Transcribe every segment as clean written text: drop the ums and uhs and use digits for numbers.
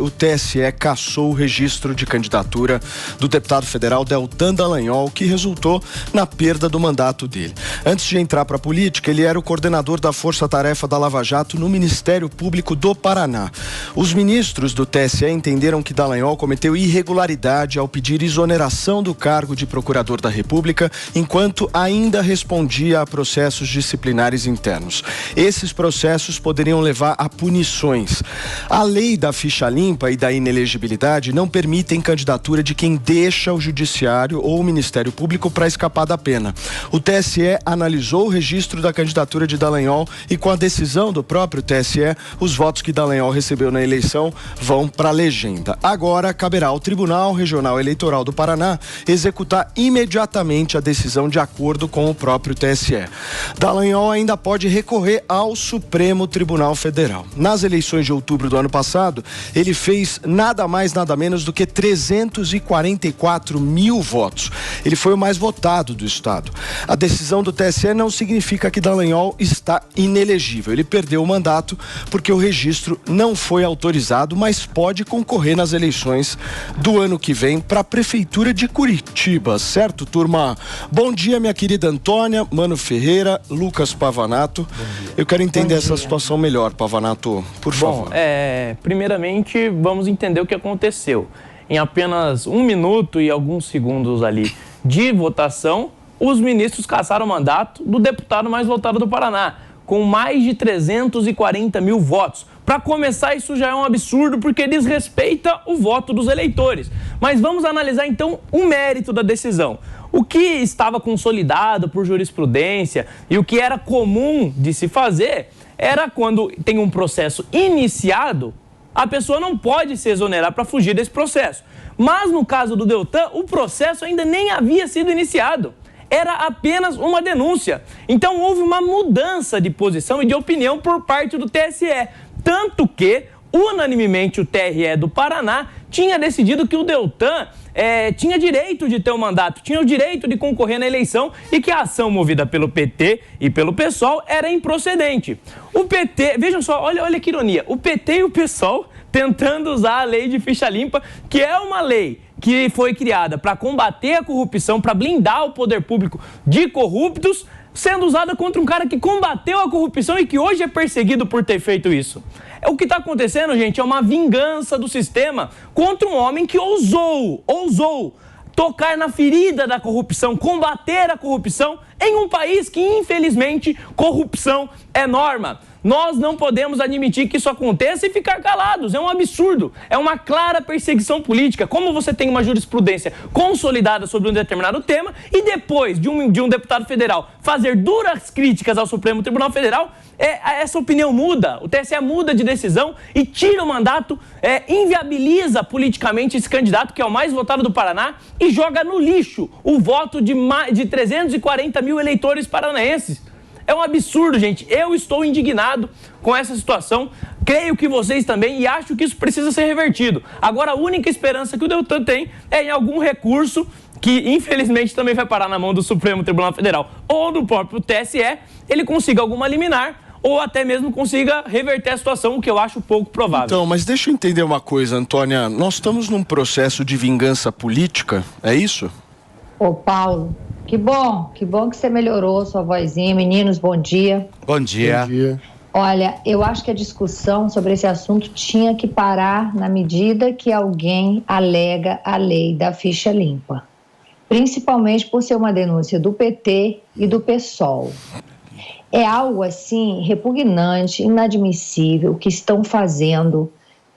O TSE cassou o registro de candidatura do deputado federal Deltan Dallagnol, que resultou na perda do mandato dele. Antes de entrar para a política, ele era o coordenador da Força-Tarefa da Lava Jato no Ministério Público do Paraná. Os ministros do TSE entenderam que Dallagnol cometeu irregularidade ao pedir exoneração do cargo de procurador da República, enquanto ainda respondia a processos disciplinares internos. Esses processos poderiam levar a punições. A lei da ficha limpa e da inelegibilidade não permitem candidatura de quem deixa o judiciário ou o Ministério Público para escapar da pena. O TSE analisou o registro da candidatura de Dallagnol e, com a decisão do próprio TSE, os votos que Dallagnol recebeu na eleição vão para a legenda. Agora caberá ao Tribunal Regional Eleitoral do Paraná executar imediatamente a decisão de acordo com o próprio TSE. Dallagnol ainda pode recorrer ao Supremo Tribunal Federal. Nas eleições de outubro do ano passado, ele fez nada mais, nada menos do que 344 mil votos. Ele foi o mais votado do estado. A decisão do TSE não significa que Dallagnol está inelegível. Ele perdeu o mandato porque o registro não foi autorizado, mas pode concorrer nas eleições do ano que vem para a Prefeitura de Curitiba. Certo, turma? Bom dia, minha querida Antônia, Mano Ferreira, Lucas Pavanato. Eu quero entender essa situação melhor, Pavanato, por favor. Primeiramente, vamos entender o que aconteceu. Em apenas 1 minuto e alguns segundos ali de votação, os ministros cassaram o mandato do deputado mais votado do Paraná, com mais de 340 mil votos. Para começar, isso já é um absurdo, porque desrespeita o voto dos eleitores. Mas vamos analisar, então, o mérito da decisão. O que estava consolidado por jurisprudência e o que era comum de se fazer era quando tem um processo iniciado, a pessoa não pode se exonerar para fugir desse processo. Mas no caso do Deltan, o processo ainda nem havia sido iniciado. Era apenas uma denúncia. Então houve uma mudança de posição e de opinião por parte do TSE. Tanto que, unanimemente, o TRE do Paraná tinha decidido que o Deltan tinha direito de ter um mandato, tinha o direito de concorrer na eleição e que a ação movida pelo PT e pelo PSOL era improcedente. O PT, vejam só, olha que ironia, o PT e o PSOL tentando usar a lei de ficha limpa, que é uma lei que foi criada para combater a corrupção, para blindar o poder público de corruptos, sendo usada contra um cara que combateu a corrupção e que hoje é perseguido por ter feito isso. O que está acontecendo, gente, é uma vingança do sistema contra um homem que ousou tocar na ferida da corrupção, combater a corrupção em um país que, infelizmente, corrupção é norma. Nós não podemos admitir que isso aconteça e ficar calados. É um absurdo. É uma clara perseguição política. Como você tem uma jurisprudência consolidada sobre um determinado tema e depois de um deputado federal fazer duras críticas ao Supremo Tribunal Federal, essa opinião muda. O TSE muda de decisão e tira o mandato, inviabiliza politicamente esse candidato, que é o mais votado do Paraná, e joga no lixo o voto de 340 mil eleitores paranaenses. É um absurdo, gente. Eu estou indignado com essa situação. Creio que vocês também, e acho que isso precisa ser revertido. Agora, a única esperança que o Deltan tem é em algum recurso que, infelizmente, também vai parar na mão do Supremo Tribunal Federal ou do próprio TSE, ele consiga alguma liminar ou até mesmo consiga reverter a situação, o que eu acho pouco provável. Então, mas deixa eu entender uma coisa, Antônia. Nós estamos num processo de vingança política, é isso? Ô, Paulo, que bom que você melhorou sua vozinha. Meninos, bom dia. Bom dia. Bom dia. Olha, eu acho que a discussão sobre esse assunto tinha que parar na medida que alguém alega a lei da ficha limpa. Principalmente por ser uma denúncia do PT e do PSOL. É algo, assim, repugnante, inadmissível, o que estão fazendo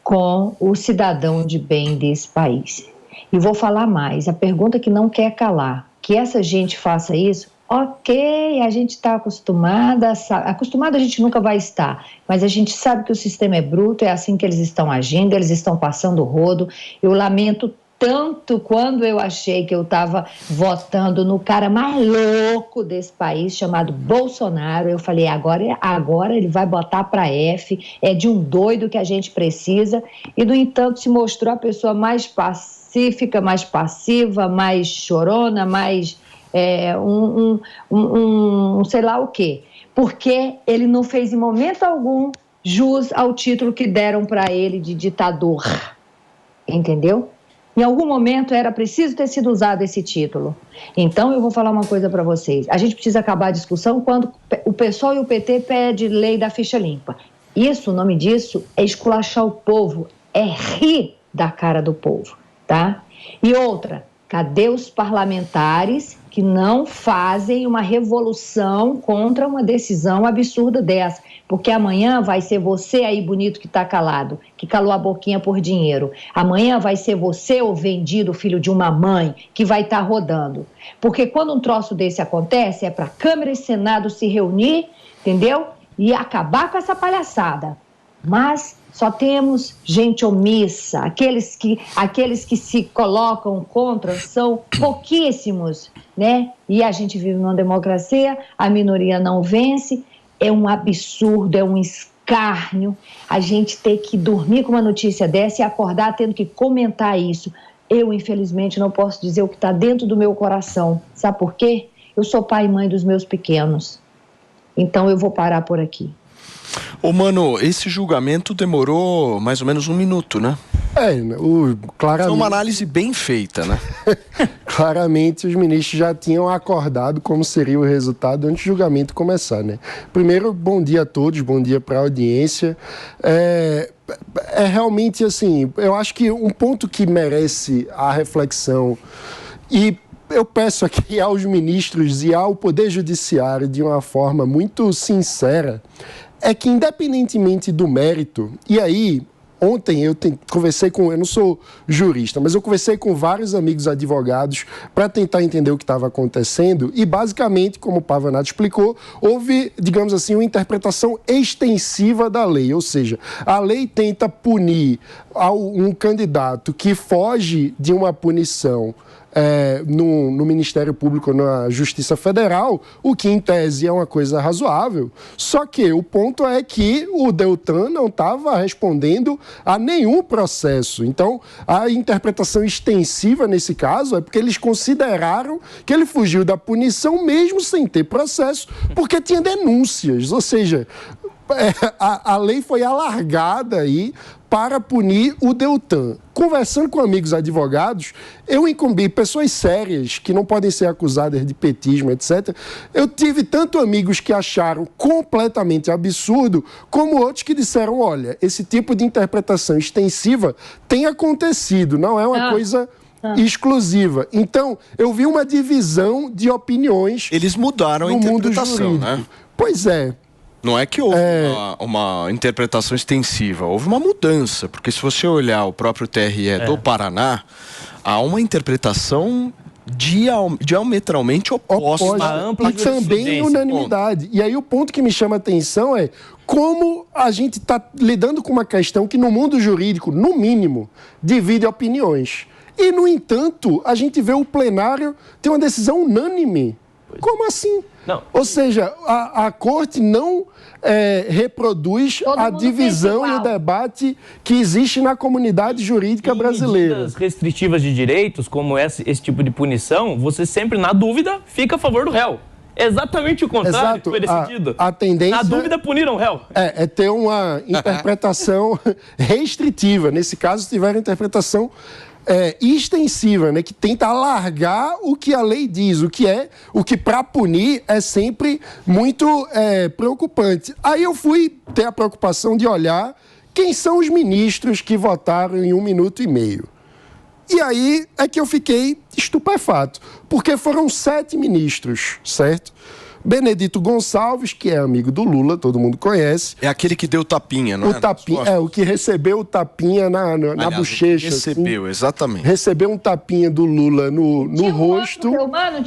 com o cidadão de bem desse país. E vou falar mais, a pergunta que não quer calar, que essa gente faça isso, ok, a gente está acostumada a gente nunca vai estar, mas a gente sabe que o sistema é bruto, é assim que eles estão agindo, eles estão passando o rodo. Eu lamento tanto quando eu achei que eu estava votando no cara mais louco desse país, chamado Bolsonaro. Eu falei, agora ele vai botar para F, é de um doido que a gente precisa. E, no entanto, se mostrou a pessoa mais pacífica, mais passiva, mais chorona, mais sei lá o quê. Porque ele não fez em momento algum jus ao título que deram para ele de ditador. Entendeu? Em algum momento era preciso ter sido usado esse título. Então eu vou falar uma coisa para vocês. A gente precisa acabar a discussão quando o PSOL e o PT pedem lei da ficha limpa. Isso, o nome disso é esculachar o povo, é rir da cara do povo, tá? E outra, cadê os parlamentares que não fazem uma revolução contra uma decisão absurda dessa? Porque amanhã vai ser você aí bonito que está calado, que calou a boquinha por dinheiro. Amanhã vai ser você, o vendido, filho de uma mãe, que vai estar rodando. Porque quando um troço desse acontece, é para Câmara e Senado se reunir, entendeu? E acabar com essa palhaçada. Mas só temos gente omissa. Aqueles que se colocam contra são pouquíssimos, né? E a gente vive numa democracia, a minoria não vence. É um absurdo, é um escárnio a gente ter que dormir com uma notícia dessa e acordar tendo que comentar isso. Eu, infelizmente, não posso dizer o que está dentro do meu coração. Sabe por quê? Eu sou pai e mãe dos meus pequenos. Então eu vou parar por aqui. Ô, Mano, esse julgamento demorou mais ou menos 1 minuto, né? Claramente... Foi uma análise bem feita, né? Claramente, os ministros já tinham acordado como seria o resultado antes do julgamento começar, né? Primeiro, bom dia a todos, bom dia para a audiência. É realmente assim, eu acho que um ponto que merece a reflexão, e eu peço aqui aos ministros e ao Poder Judiciário de uma forma muito sincera, é que independentemente do mérito, e aí... Ontem eu não sou jurista, mas eu conversei com vários amigos advogados para tentar entender o que estava acontecendo e, basicamente, como o Pavanato explicou, houve, digamos assim, uma interpretação extensiva da lei, ou seja, a lei tenta punir um candidato que foge de uma punição no Ministério Público, na Justiça Federal, o que em tese é uma coisa razoável, só que o ponto é que o Deltan não estava respondendo a nenhum processo. Então, a interpretação extensiva nesse caso é porque eles consideraram que ele fugiu da punição mesmo sem ter processo, porque tinha denúncias, ou seja, a lei foi alargada aí para punir o Deltan. Conversando com amigos advogados, eu incumbi pessoas sérias que não podem ser acusadas de petismo, etc. Eu tive tanto amigos que acharam completamente absurdo, como outros que disseram, olha, esse tipo de interpretação extensiva tem acontecido, não é uma coisa exclusiva. Então, eu vi uma divisão de opiniões. Eles mudaram a interpretação, né? Pois é. Não é que houve uma interpretação extensiva, houve uma mudança, porque se você olhar o próprio TRE do Paraná, há uma interpretação diametralmente oposta. Uma ampla e também unanimidade. E aí o ponto que me chama a atenção é como a gente está lidando com uma questão que no mundo jurídico, no mínimo, divide opiniões. E, no entanto, a gente vê o plenário ter uma decisão unânime. Como assim? Não. Ou seja, a corte não reproduz a divisão e o debate que existe na comunidade jurídica brasileira. Medidas restritivas de direitos, como esse tipo de punição, você sempre, na dúvida, fica a favor do réu. Exatamente o contrário que foi decidido. A tendência... Na dúvida, puniram o réu. É ter uma interpretação restritiva. Nesse caso, tiveram interpretação extensiva, né, que tenta alargar o que a lei diz, o que para punir é sempre muito preocupante. Aí eu fui ter a preocupação de olhar quem são os ministros que votaram em 1 minuto e meio. E aí é que eu fiquei estupefato, porque foram 7 ministros, certo? Benedito Gonçalves, que é amigo do Lula, todo mundo conhece. É aquele que deu tapinha, não é? O tapinha, o que recebeu o tapinha na bochecha. Recebeu, assim, exatamente. Recebeu um tapinha do Lula no rosto.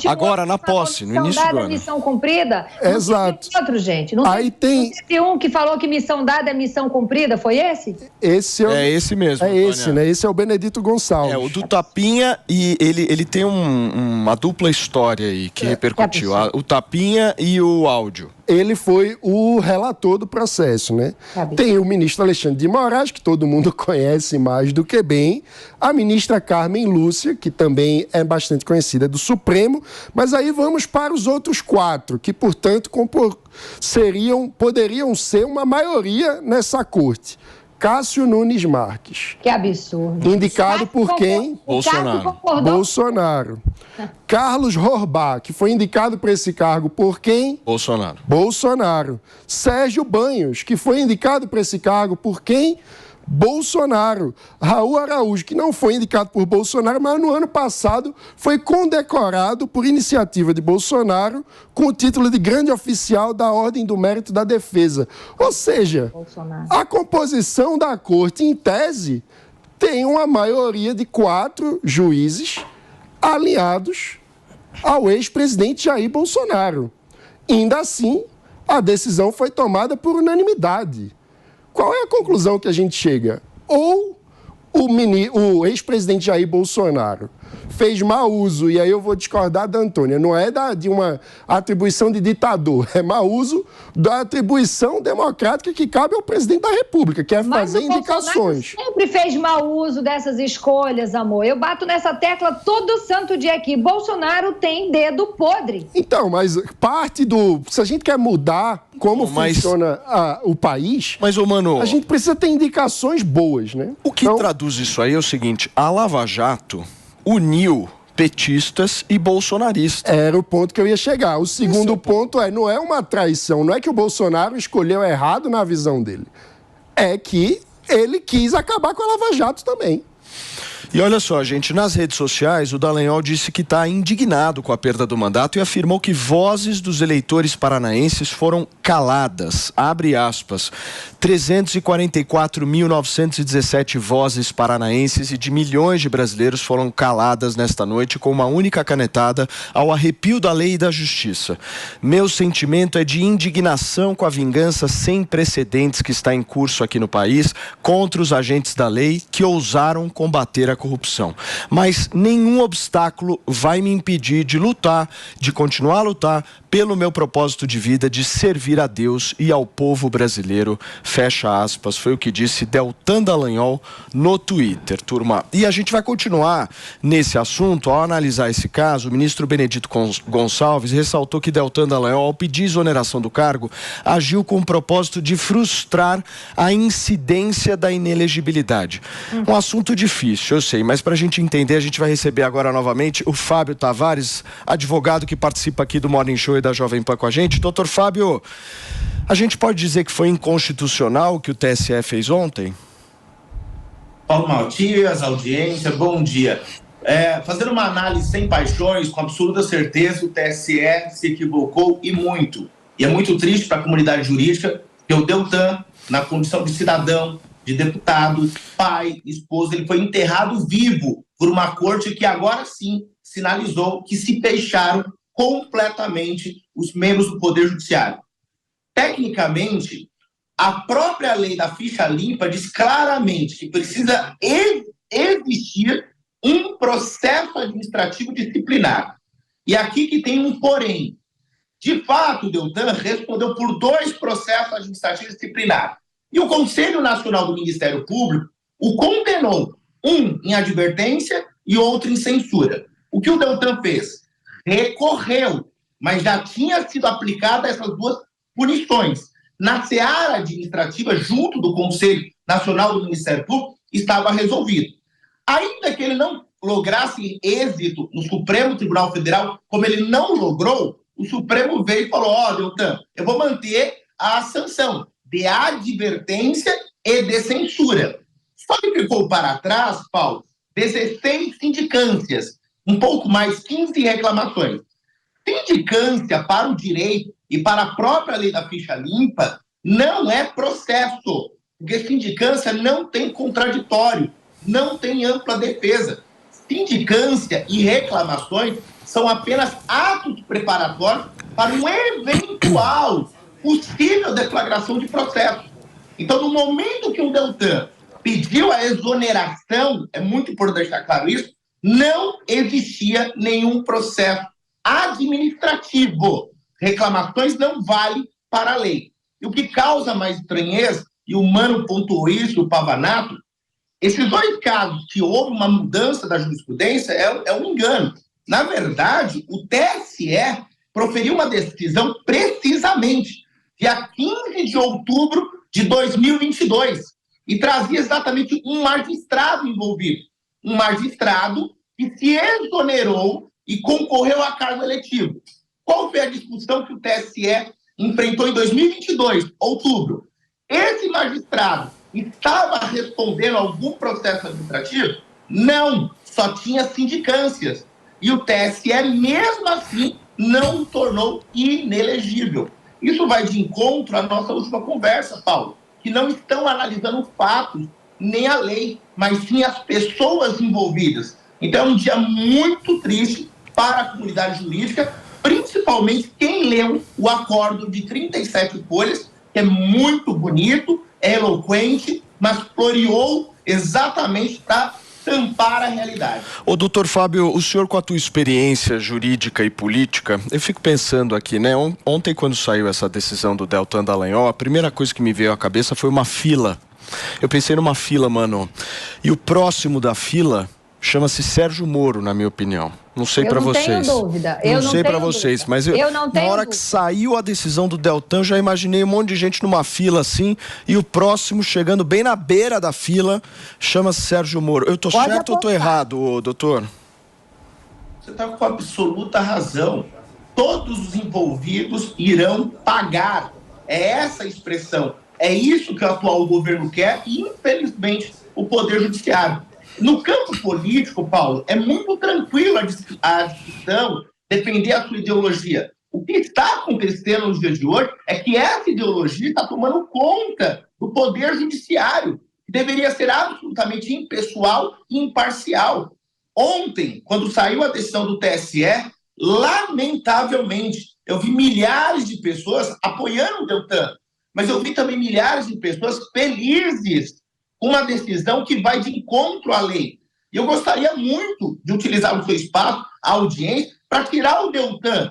Agora, na posse, no início do ano. Missão cumprida. Exato. Não outro, gente. Não aí tem um que falou que missão dada é missão cumprida, foi esse? Esse é esse mesmo. É Antônia. Esse, né? Esse é o Benedito Gonçalves. O do tapinha, e ele tem uma dupla história aí que repercutiu. O tapinha testemunha e o áudio? Ele foi o relator do processo, né? Tem o ministro Alexandre de Moraes, que todo mundo conhece mais do que bem, a ministra Carmen Lúcia, que também é bastante conhecida do Supremo, mas aí vamos para os outros 4, que, portanto, poderiam ser uma maioria nessa corte. Cássio Nunes Marques. Que absurdo. Indicado por quem? Bolsonaro. Carlos Horbach, que foi indicado para esse cargo por quem? Bolsonaro. Sérgio Banhos, que foi indicado para esse cargo por quem? Bolsonaro. Raul Araújo, que não foi indicado por Bolsonaro, mas no ano passado foi condecorado por iniciativa de Bolsonaro com o título de grande oficial da Ordem do Mérito da Defesa. Ou seja, a composição da corte, em tese, tem uma maioria de 4 juízes alinhados ao ex-presidente Jair Bolsonaro. Ainda assim, a decisão foi tomada por unanimidade. Qual é a conclusão que a gente chega? Ou o ex-presidente Jair Bolsonaro fez mau uso, e aí eu vou discordar da Antônia, não é de uma atribuição de ditador, é mau uso da atribuição democrática que cabe ao presidente da República, que é fazer indicações. Bolsonaro sempre fez mau uso dessas escolhas, amor. Eu bato nessa tecla todo santo dia aqui. Bolsonaro tem dedo podre. Então, mas parte do... Se a gente quer mudar como funciona o país, Mano, a gente precisa ter indicações boas, né? O que traduz isso aí é o seguinte: a Lava Jato uniu petistas e bolsonaristas. Era o ponto que eu ia chegar. O segundo ponto não é uma traição, não é que o Bolsonaro escolheu errado na visão dele. É que ele quis acabar com a Lava Jato também. E olha só, gente, nas redes sociais, o Dallagnol disse que está indignado com a perda do mandato e afirmou que vozes dos eleitores paranaenses foram caladas. Abre aspas. 344.917 vozes paranaenses e de milhões de brasileiros foram caladas nesta noite com uma única canetada ao arrepio da lei e da justiça. Meu sentimento é de indignação com a vingança sem precedentes que está em curso aqui no país contra os agentes da lei que ousaram combater a corrupção. Mas nenhum obstáculo vai me impedir de lutar, de continuar a lutar pelo meu propósito de vida de servir a Deus e ao povo brasileiro. Fecha aspas. Foi o que disse Deltan Dallagnol no Twitter, turma. E a gente vai continuar nesse assunto. Ao analisar esse caso, o ministro Benedito Gonçalves ressaltou que Deltan Dallagnol, ao pedir exoneração do cargo, agiu com o propósito de frustrar a incidência da inelegibilidade. Um assunto difícil, eu sei, mas para a gente entender, a gente vai receber agora novamente o Fábio Tavares, advogado que participa aqui do Morning Show e da Jovem Pan com a gente. Doutor Fábio, a gente pode dizer que foi inconstitucional o que o TSE fez ontem? Paulo Matias, audiência, bom dia. Fazendo uma análise sem paixões, com absoluta certeza, o TSE se equivocou e muito. E é muito triste para a comunidade jurídica que o Deltan, na condição de cidadão, de deputado, pai, esposa, ele foi enterrado vivo por uma corte que agora sim sinalizou que se fecharam completamente os membros do Poder Judiciário. Tecnicamente, a própria lei da ficha limpa diz claramente que precisa existir um processo administrativo disciplinar. E aqui que tem um porém. De fato, o Deltan respondeu por 2 processos administrativos disciplinares. E o Conselho Nacional do Ministério Público o condenou, um em advertência e outro em censura. O que o Deltan fez? Recorreu, mas já tinha sido aplicada essas 2 punições. Na seara administrativa, junto do Conselho Nacional do Ministério Público, estava resolvido. Ainda que ele não lograsse êxito no Supremo Tribunal Federal, como ele não logrou, o Supremo veio e falou: Deltan, eu vou manter a sanção de advertência e de censura. Só que ficou para trás, Paulo, 16 sindicâncias, um pouco mais 15 reclamações. Sindicância para o direito e para a própria lei da ficha limpa não é processo, porque sindicância não tem contraditório, não tem ampla defesa. Sindicância e reclamações são apenas atos preparatórios para um eventual possível deflagração de processo. Então, no momento que o Deltan pediu a exoneração, é muito importante deixar claro isso, não existia nenhum processo administrativo. reclamações não valem para a lei. E o que causa mais estranheza, e o Mano pontuou isso, o Pavanato, esses dois casos que houve uma mudança da jurisprudência é um engano. Na verdade, o TSE proferiu uma decisão precisamente dia 15 de outubro de 2022 e trazia exatamente um magistrado envolvido. Um magistrado que se exonerou e concorreu a cargo eletivo. Qual foi a discussão que o TSE enfrentou em 2022, outubro? Esse magistrado estava respondendo a algum processo administrativo? Não, só tinha sindicâncias. E o TSE, mesmo assim, não o tornou inelegível. Isso vai de encontro à nossa última conversa, Paulo, que não estão analisando os fatos, nem a lei, mas sim as pessoas envolvidas. Então é um dia muito triste para a comunidade jurídica, principalmente quem leu o acordo de 37 folhas, que é muito bonito, é eloquente, mas floreou exatamente para tampar a realidade. Ô, doutor Fábio, o senhor com a tua experiência jurídica e política, eu fico pensando aqui, né? Ontem, quando saiu essa decisão do Deltan Dallagnol, a primeira coisa que me veio à cabeça foi uma fila. Eu pensei numa fila, mano. E o próximo da fila chama-se Sérgio Moro, na minha opinião. Não sei para vocês. Eu não tenho dúvida. Não sei para vocês, mas na hora que saiu a decisão do Deltan, já imaginei um monte de gente numa fila assim, e o próximo chegando bem na beira da fila, chama-se Sérgio Moro. Eu tô certo ou tô errado, doutor? Você está com absoluta razão. Todos os envolvidos irão pagar. É essa a expressão. É isso que o atual governo quer e, infelizmente, o Poder Judiciário. No campo político, Paulo, é muito tranquilo a discussão, defender a sua ideologia. O que está acontecendo nos dias de hoje é que essa ideologia está tomando conta do Poder Judiciário, que deveria ser absolutamente impessoal e imparcial. Ontem, quando saiu a decisão do TSE, lamentavelmente, eu vi milhares de pessoas apoiando o Deltan, mas eu vi também milhares de pessoas felizes com uma decisão que vai de encontro à lei. E eu gostaria muito de utilizar o seu espaço, a audiência, para tirar o Deltan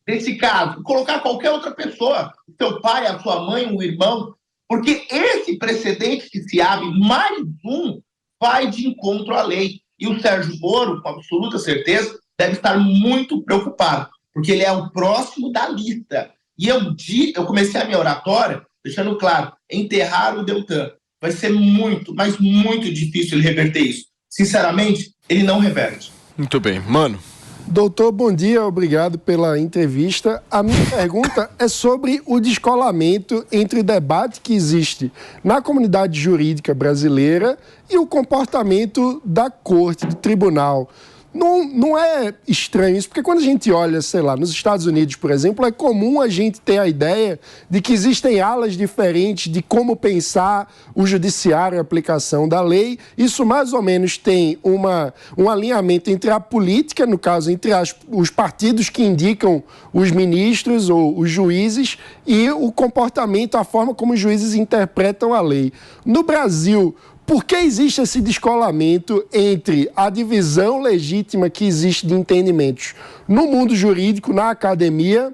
desse caso, colocar qualquer outra pessoa, seu pai, a sua mãe, um irmão, porque esse precedente que se abre, mais um, vai de encontro à lei. E o Sérgio Moro, com absoluta certeza, deve estar muito preocupado, porque ele é o próximo da lista. E eu comecei a minha oratória deixando claro, enterrar o Deltan. Vai ser muito, mas muito difícil ele reverter isso. Sinceramente, ele não reverte. Muito bem. Mano. Doutor, bom dia, obrigado pela entrevista. A minha pergunta é sobre o descolamento entre o debate que existe na comunidade jurídica brasileira e o comportamento da corte, do tribunal. Não é estranho isso, porque quando a gente olha, sei lá, nos Estados Unidos, por exemplo, é comum a gente ter a ideia de que existem alas diferentes de como pensar o judiciário e a aplicação da lei. Isso mais ou menos tem um alinhamento entre a política, no caso, entre os partidos que indicam os ministros ou os juízes e o comportamento, a forma como os juízes interpretam a lei. No Brasil, por que existe esse descolamento entre a divisão legítima que existe de entendimentos no mundo jurídico, na academia,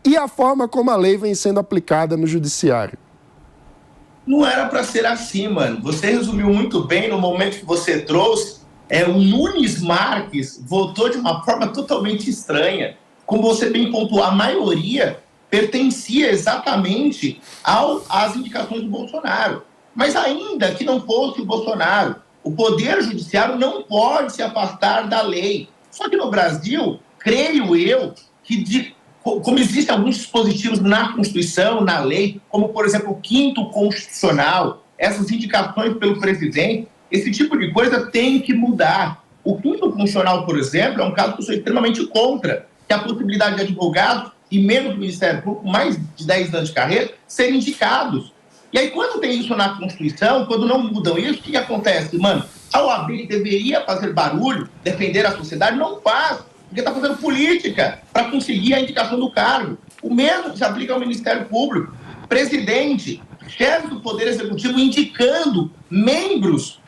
e a forma como a lei vem sendo aplicada no judiciário? Não era para ser assim, mano. Você resumiu muito bem no momento que você trouxe. O Nunes Marques votou de uma forma totalmente estranha. Como você bem pontuou, a maioria pertencia exatamente às indicações do Bolsonaro. Mas ainda que não fosse o Bolsonaro, o Poder Judiciário não pode se afastar da lei. Só que no Brasil, creio eu, que como existem alguns dispositivos na Constituição, na lei, como, por exemplo, o 5º Constitucional, essas indicações pelo presidente, esse tipo de coisa tem que mudar. O 5º Constitucional, por exemplo, é um caso que eu sou extremamente contra, que é a possibilidade de advogados e membros do Ministério Público, mais de 10 anos de carreira, serem indicados. E aí, quando tem isso na Constituição, quando não mudam isso, o que acontece? Mano, a OAB que deveria fazer barulho, defender a sociedade, não faz, porque está fazendo política para conseguir a indicação do cargo. O mesmo se aplica ao Ministério Público. Presidente, chefe do Poder Executivo indicando membros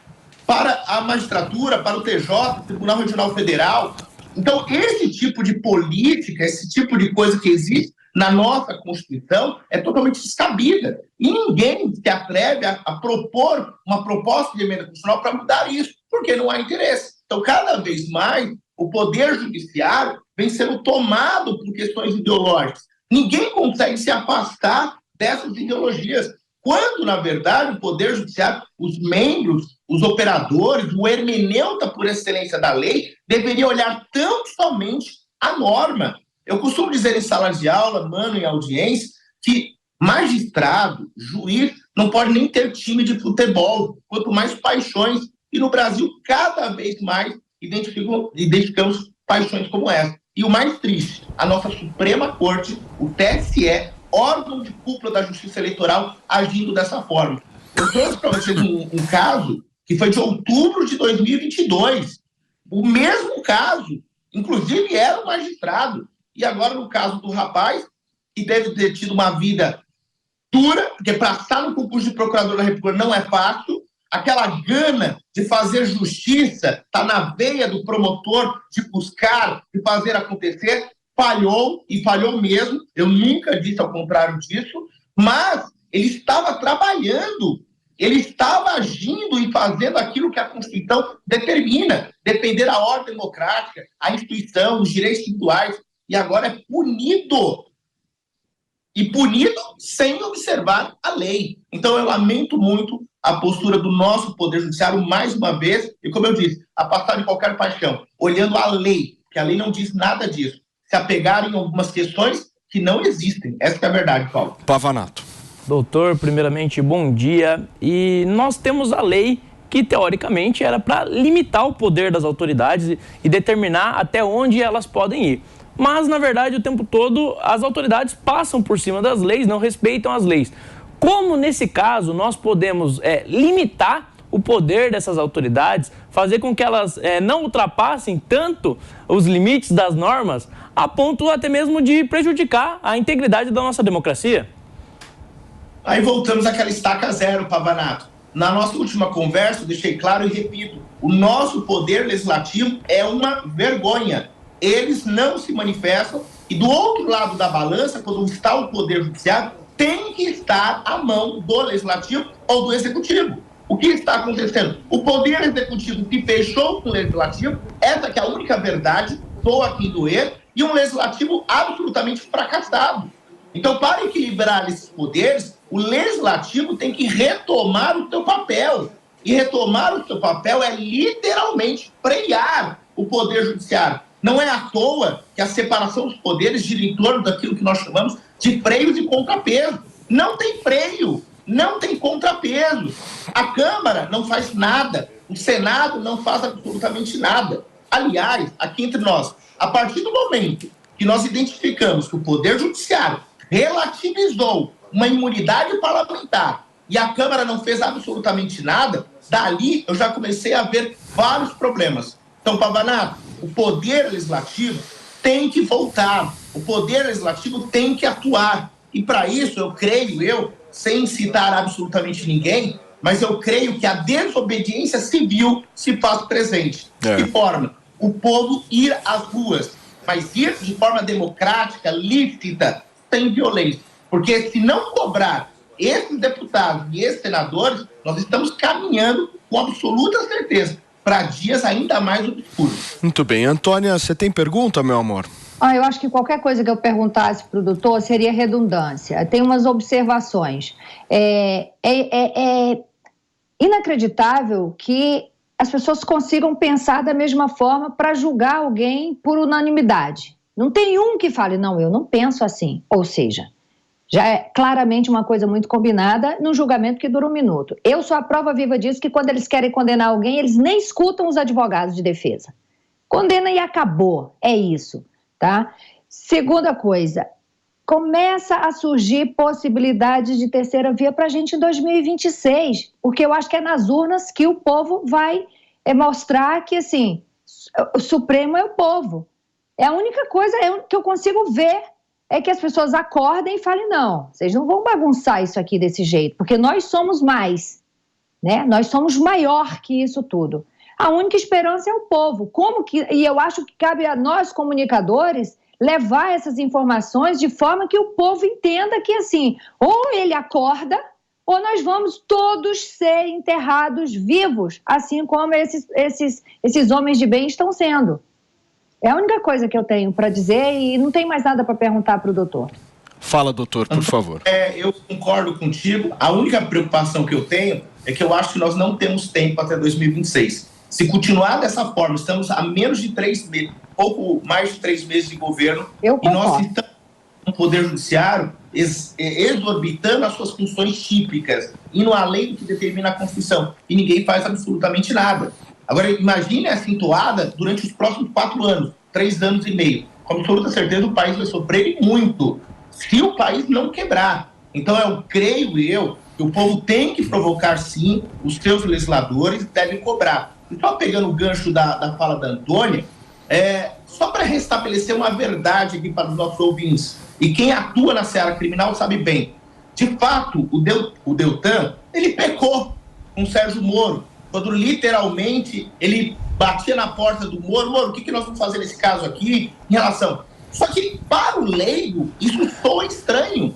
para a magistratura, para o TJ, Tribunal Regional Federal. Então, esse tipo de política, esse tipo de coisa que existe na nossa Constituição é totalmente descabida. E ninguém se atreve a propor uma proposta de emenda constitucional para mudar isso, porque não há interesse. Então, cada vez mais, o Poder Judiciário vem sendo tomado por questões ideológicas. Ninguém consegue se afastar dessas ideologias, quando, na verdade, o Poder Judiciário, os membros, os operadores, o hermeneuta por excelência da lei, deveria olhar tão somente a norma. Eu costumo dizer em sala de aula, mano, em audiência, que magistrado, juiz, não pode nem ter time de futebol, quanto mais paixões. E no Brasil, cada vez mais, identificamos paixões como essa. E o mais triste, a nossa Suprema Corte, o TSE, órgão de cúpula da Justiça Eleitoral, agindo dessa forma. Eu trouxe para vocês um caso que foi de outubro de 2022. O mesmo caso, inclusive era um magistrado. E agora, no caso do rapaz, que deve ter tido uma vida dura, porque passar no concurso de procurador da República não é fácil, aquela gana de fazer justiça está na veia do promotor, de buscar, de fazer acontecer, falhou, e falhou mesmo, eu nunca disse ao contrário disso, mas ele estava trabalhando, ele estava agindo e fazendo aquilo que a Constituição determina, depender da ordem democrática, a instituição, os direitos individuais, e agora é punido. E punido sem observar a lei. Então eu lamento muito a postura do nosso Poder Judiciário, mais uma vez, e como eu disse, a passar de qualquer paixão, olhando a lei, que a lei não diz nada disso, se apegarem em algumas questões que não existem. Essa é a verdade, Paulo. Pavanato. Doutor, primeiramente, bom dia. E nós temos a lei que, teoricamente, era para limitar o poder das autoridades e determinar até onde elas podem ir. Mas, na verdade, o tempo todo, as autoridades passam por cima das leis, não respeitam as leis. Como, nesse caso, nós podemos limitar o poder dessas autoridades, fazer com que elas não ultrapassem tanto os limites das normas, a ponto até mesmo de prejudicar a integridade da nossa democracia? Aí voltamos àquela estaca zero, Pavanato. Na nossa última conversa, eu deixei claro e repito, o nosso poder legislativo é uma vergonha. Eles não se manifestam, e do outro lado da balança, quando está o Poder Judiciário, tem que estar a mão do Legislativo ou do Executivo. O que está acontecendo? O Poder Executivo se fechou com o Legislativo, essa que é a única verdade, estou aqui doer, e um Legislativo absolutamente fracassado. Então, para equilibrar esses poderes, o Legislativo tem que retomar o seu papel. E retomar o seu papel é literalmente frear o Poder Judiciário. Não é à toa que a separação dos poderes gira em torno daquilo que nós chamamos de freios e contrapeso. Não tem freio, não tem contrapeso. A Câmara não faz nada, o Senado não faz absolutamente nada. Aliás, aqui entre nós, a partir do momento que nós identificamos que o Poder Judiciário relativizou uma imunidade parlamentar e a Câmara não fez absolutamente nada, dali eu já comecei a ver vários problemas. Então, Pavanato, o Poder Legislativo tem que voltar, o Poder Legislativo tem que atuar. E para isso, eu creio, sem citar absolutamente ninguém, mas eu creio que a desobediência civil se faz presente. De que forma? O povo ir às ruas, mas ir de forma democrática, lícita, sem violência. Porque se não cobrar esses deputados e esses senadores, nós estamos caminhando com absoluta certeza para dias ainda mais obscuros. Muito bem. Antônia, você tem pergunta, meu amor? Eu acho que qualquer coisa que eu perguntasse para o doutor seria redundância. Tem umas observações. É inacreditável que as pessoas consigam pensar da mesma forma para julgar alguém por unanimidade. Não tem um que fale, não, eu não penso assim. Ou seja, já é claramente uma coisa muito combinada num julgamento que dura 1 minuto. Eu sou a prova viva disso, que quando eles querem condenar alguém, eles nem escutam os advogados de defesa. Condena e acabou. É isso, tá? Segunda coisa, começa a surgir possibilidades de terceira via para a gente em 2026, porque eu acho que é nas urnas que o povo vai mostrar que, assim, o Supremo é o povo. É a única coisa que eu consigo ver é que as pessoas acordem e falem, não, vocês não vão bagunçar isso aqui desse jeito, porque nós somos mais, né? Nós somos maior que isso tudo. A única esperança é o povo. E eu acho que cabe a nós, comunicadores, levar essas informações de forma que o povo entenda que, assim, ou ele acorda, ou nós vamos todos ser enterrados vivos, assim como esses homens de bem estão sendo. É a única coisa que eu tenho para dizer e não tem mais nada para perguntar para o doutor. Fala, doutor, por favor. Eu concordo contigo. A única preocupação que eu tenho é que eu acho que nós não temos tempo até 2026. Se continuar dessa forma, estamos a menos de 3 meses, pouco mais de 3 meses de governo, e nós estamos no Poder Judiciário exorbitando as suas funções típicas, indo além do que determina a Constituição, e ninguém faz absolutamente nada. Agora, imagine essa entoada durante os próximos 4 anos, 3 anos e meio. Com absoluta certeza, o país vai sofrer muito, se o país não quebrar. Então, eu creio que o povo tem que provocar, sim, os seus legisladores devem cobrar. E só pegando o gancho da fala da Antônia, só para restabelecer uma verdade aqui para os nossos ouvintes, e quem atua na seara criminal sabe bem, de fato, o Deltan, ele pecou com o Sérgio Moro, quando literalmente ele batia na porta do Moro, o que nós vamos fazer nesse caso aqui, em relação... Só que, para o leigo, isso soa estranho.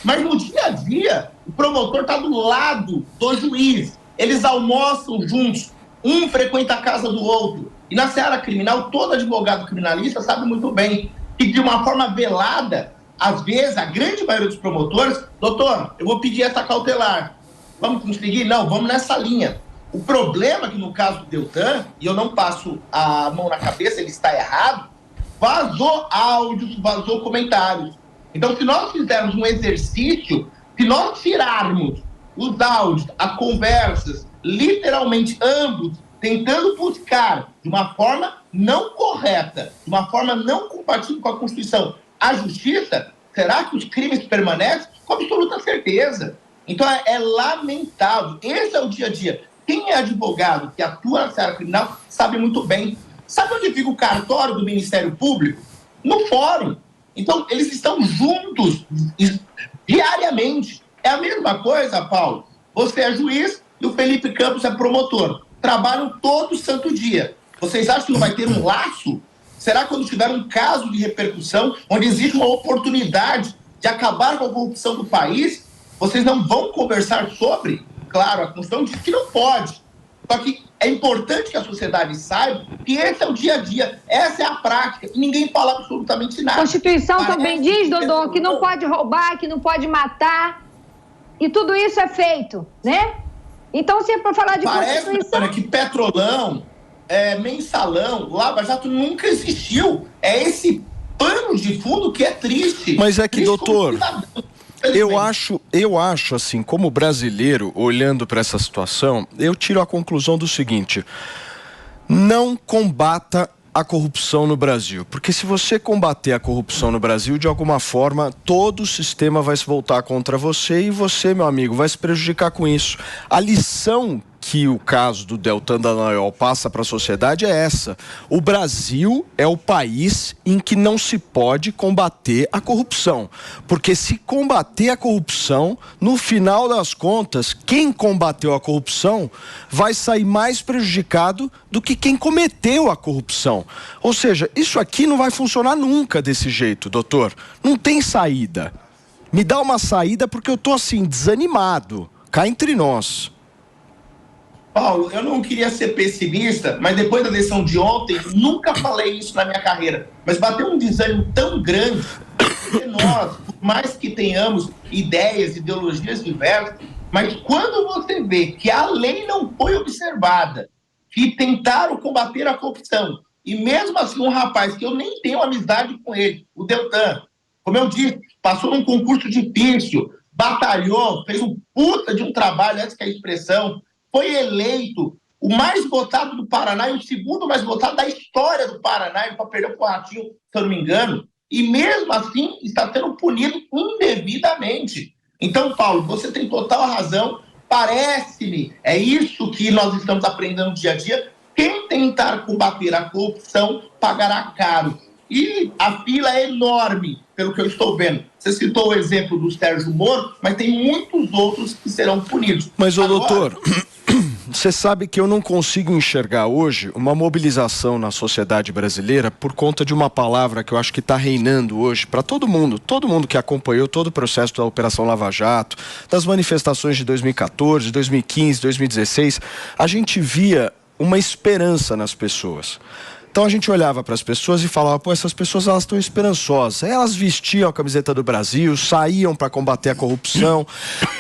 Mas no dia a dia, o promotor está do lado do juiz. Eles almoçam juntos, um frequenta a casa do outro. E na seara criminal, todo advogado criminalista sabe muito bem que, de uma forma velada, às vezes, a grande maioria dos promotores, doutor, eu vou pedir essa cautelar. Vamos conseguir? Não, vamos nessa linha. O problema é que, no caso do Deltan, e eu não passo a mão na cabeça, ele está errado, vazou áudios, vazou comentários. Então, se nós fizermos um exercício, se nós tirarmos os áudios, as conversas, literalmente ambos, tentando buscar de uma forma não correta, de uma forma não compatível com a Constituição, a justiça, será que os crimes permanecem? Com absoluta certeza. Então, é lamentável. Esse é o dia a dia. Quem é advogado que atua na seara criminal sabe muito bem. Sabe onde fica o cartório do Ministério Público? No fórum. Então, eles estão juntos diariamente. É a mesma coisa, Paulo. Você é juiz e o Felipe Campos é promotor. Trabalham todo santo dia. Vocês acham que não vai ter um laço? Será que quando tiver um caso de repercussão, onde existe uma oportunidade de acabar com a corrupção do país, vocês não vão conversar sobre? Claro, a Constituição diz que não pode. Só que é importante que a sociedade saiba que esse é o dia a dia, essa é a prática, e ninguém fala absolutamente nada. A Constituição também diz, Dodô, que não pode roubar, que não pode matar, e tudo isso é feito, né? Então, se é para falar de Constituição... Parece que Petrolão, Mensalão, Lava Jato nunca existiu. É esse pano de fundo que é triste. Mas é que, doutor... Eu acho, assim, como brasileiro, olhando para essa situação, eu tiro a conclusão do seguinte: não combata a corrupção no Brasil. Porque se você combater a corrupção no Brasil, de alguma forma, todo o sistema vai se voltar contra você e você, meu amigo, vai se prejudicar com isso. A lição que o caso do Deltan Dallagnol passa para a sociedade é essa: o Brasil é o país em que não se pode combater a corrupção, porque se combater a corrupção, no final das contas, quem combateu a corrupção vai sair mais prejudicado do que quem cometeu a corrupção. Ou seja, isso aqui não vai funcionar nunca desse jeito, doutor. Não tem saída. Me dá uma saída, porque eu tô assim, desanimado. Cá entre nós. Paulo, eu não queria ser pessimista, mas depois da eleição de ontem, nunca falei isso na minha carreira, mas bateu um desânimo tão grande, porque nós, por mais que tenhamos ideias, ideologias diversas, mas quando você vê que a lei não foi observada, que tentaram combater a corrupção, e mesmo assim um rapaz que eu nem tenho amizade com ele, o Deltan, como eu disse, passou num concurso difícil, batalhou, fez um puta de um trabalho, essa que é a expressão, foi eleito o mais votado do Paraná e o segundo mais votado da história do Paraná, ele só perdeu para o Ratinho, se eu não me engano, e mesmo assim está sendo punido indevidamente. Então, Paulo, você tem total razão, parece-me, é isso que nós estamos aprendendo no dia a dia, quem tentar combater a corrupção pagará caro. E a fila é enorme, pelo que eu estou vendo. Você citou o exemplo do Sérgio Moro, mas tem muitos outros que serão punidos. Mas, doutor... você sabe que eu não consigo enxergar hoje uma mobilização na sociedade brasileira por conta de uma palavra que eu acho que está reinando hoje para todo mundo que acompanhou todo o processo da Operação Lava Jato, das manifestações de 2014, 2015, 2016, a gente via uma esperança nas pessoas. Então a gente olhava para as pessoas e falava, pô, essas pessoas elas estão esperançosas. Elas vestiam a camiseta do Brasil, saíam para combater a corrupção,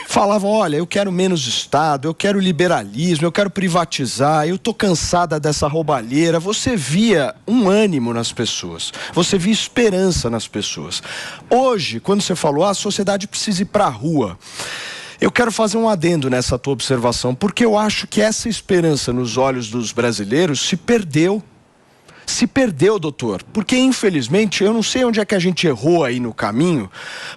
falavam, olha, eu quero menos Estado, eu quero liberalismo, eu quero privatizar, eu estou cansada dessa roubalheira. Você via um ânimo nas pessoas, você via esperança nas pessoas. Hoje, quando você falou, a sociedade precisa ir para a rua, eu quero fazer um adendo nessa tua observação, porque eu acho que essa esperança nos olhos dos brasileiros se perdeu. Se perdeu, doutor, porque infelizmente, eu não sei onde é que a gente errou aí no caminho,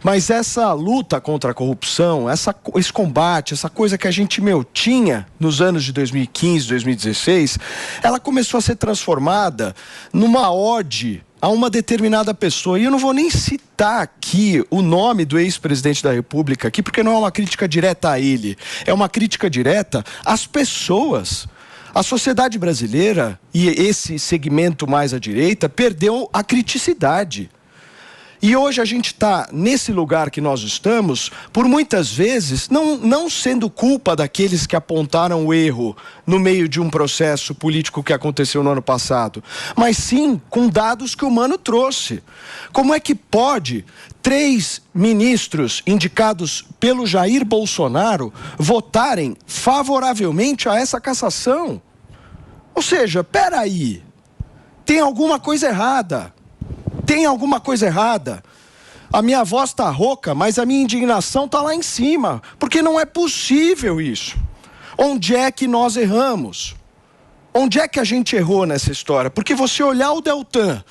mas essa luta contra a corrupção, esse combate, essa coisa que a gente, tinha nos anos de 2015, 2016, ela começou a ser transformada numa ode a uma determinada pessoa. E eu não vou nem citar aqui o nome do ex-presidente da República aqui, porque não é uma crítica direta a ele, é uma crítica direta às pessoas. A sociedade brasileira e esse segmento mais à direita perdeu a criticidade. E hoje a gente está nesse lugar que nós estamos, por muitas vezes, não sendo culpa daqueles que apontaram o erro no meio de um processo político que aconteceu no ano passado, mas sim com dados que o Mano trouxe. Como é que pode 3 ministros indicados pelo Jair Bolsonaro votarem favoravelmente a essa cassação? Ou seja, peraí, tem alguma coisa errada. Tem alguma coisa errada. A minha voz está rouca, mas a minha indignação está lá em cima. Porque não é possível isso. Onde é que nós erramos? Onde é que a gente errou nessa história? Porque você olhar o Deltan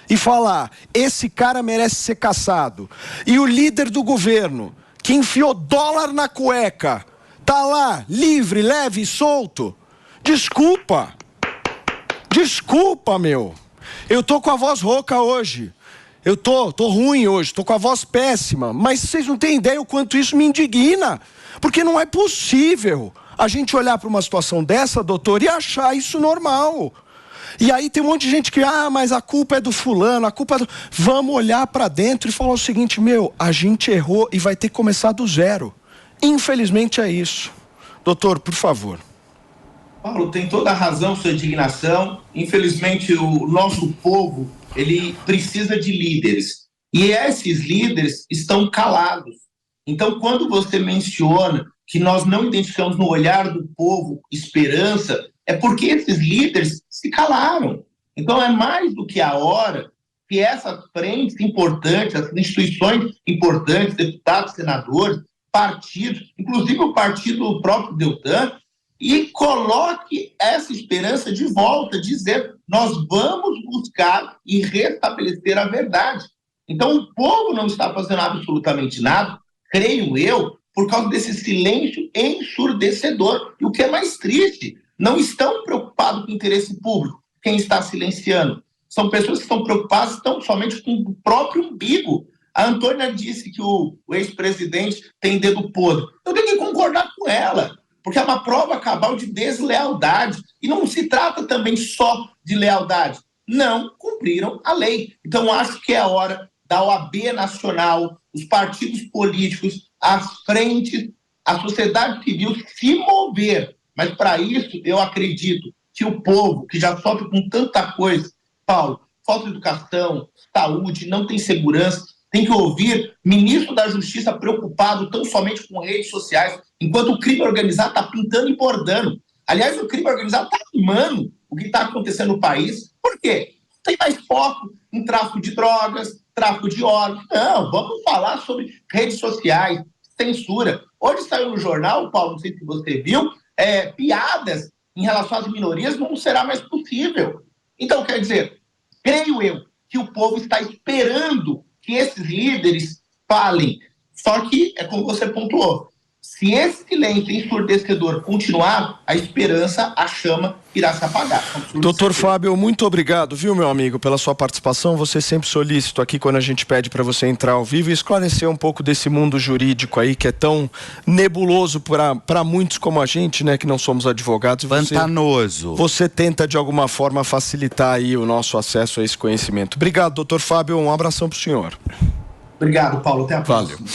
e falar, esse cara merece ser cassado, e o líder do governo, que enfiou dólar na cueca, tá lá, livre, leve e solto. Desculpa, eu tô com a voz rouca hoje, eu tô ruim hoje, tô com a voz péssima, mas vocês não têm ideia o quanto isso me indigna, porque não é possível a gente olhar para uma situação dessa, doutor, e achar isso normal. E aí tem um monte de gente que, mas a culpa é do fulano, a culpa é do... Vamos olhar para dentro e falar o seguinte, a gente errou e vai ter que começar do zero. Infelizmente é isso. Doutor, por favor. Paulo, tem toda a razão sua indignação. Infelizmente, o nosso povo, ele precisa de líderes. E esses líderes estão calados. Então, quando você menciona que nós não identificamos no olhar do povo esperança, é porque esses líderes se calaram. Então, é mais do que a hora que essas frentes importantes, essas instituições importantes, deputados, senadores, partidos, inclusive o partido próprio Deltan, e coloque essa esperança de volta, dizer, nós vamos buscar e restabelecer a verdade. Então, o povo não está fazendo absolutamente nada, creio eu, por causa desse silêncio ensurdecedor. E o que é mais triste, não estão preocupados com o interesse público, quem está silenciando. São pessoas que estão preocupadas tão somente com o próprio umbigo. A Antônia disse que o ex-presidente tem dedo podre. Eu tenho que concordar com ela, porque é uma prova cabal de deslealdade. E não se trata também só de lealdade. Não cumpriram a lei. Então, acho que é a hora da OAB Nacional, os partidos políticos, as frentes, a sociedade civil se mover. Mas, para isso, eu acredito que o povo, que já sofre com tanta coisa, Paulo, falta de educação, saúde, não tem segurança, tem que ouvir ministro da Justiça preocupado tão somente com redes sociais, enquanto o crime organizado está pintando e bordando. Aliás, o crime organizado está armando o que está acontecendo no país. Por quê? Tem mais foco em tráfico de drogas, tráfico de órgãos. Não, vamos falar sobre redes sociais, censura. Hoje saiu no jornal, Paulo, não sei se você viu, piadas em relação às minorias não será mais possível. Então, quer dizer, creio eu que o povo está esperando que esses líderes falem. Só que, é como você pontuou, Se esse silêncio ensurdecedor continuar, a esperança, a chama, irá se apagar. Doutor Fábio, muito obrigado, viu, meu amigo, pela sua participação. Você sempre solícito aqui quando a gente pede para você entrar ao vivo e esclarecer um pouco desse mundo jurídico aí que é tão nebuloso para muitos como a gente, né, que não somos advogados. Pantanoso. Você tenta, de alguma forma, facilitar aí o nosso acesso a esse conhecimento. Obrigado, doutor Fábio. Um abração pro senhor. Obrigado, Paulo. Até a próxima. Valeu.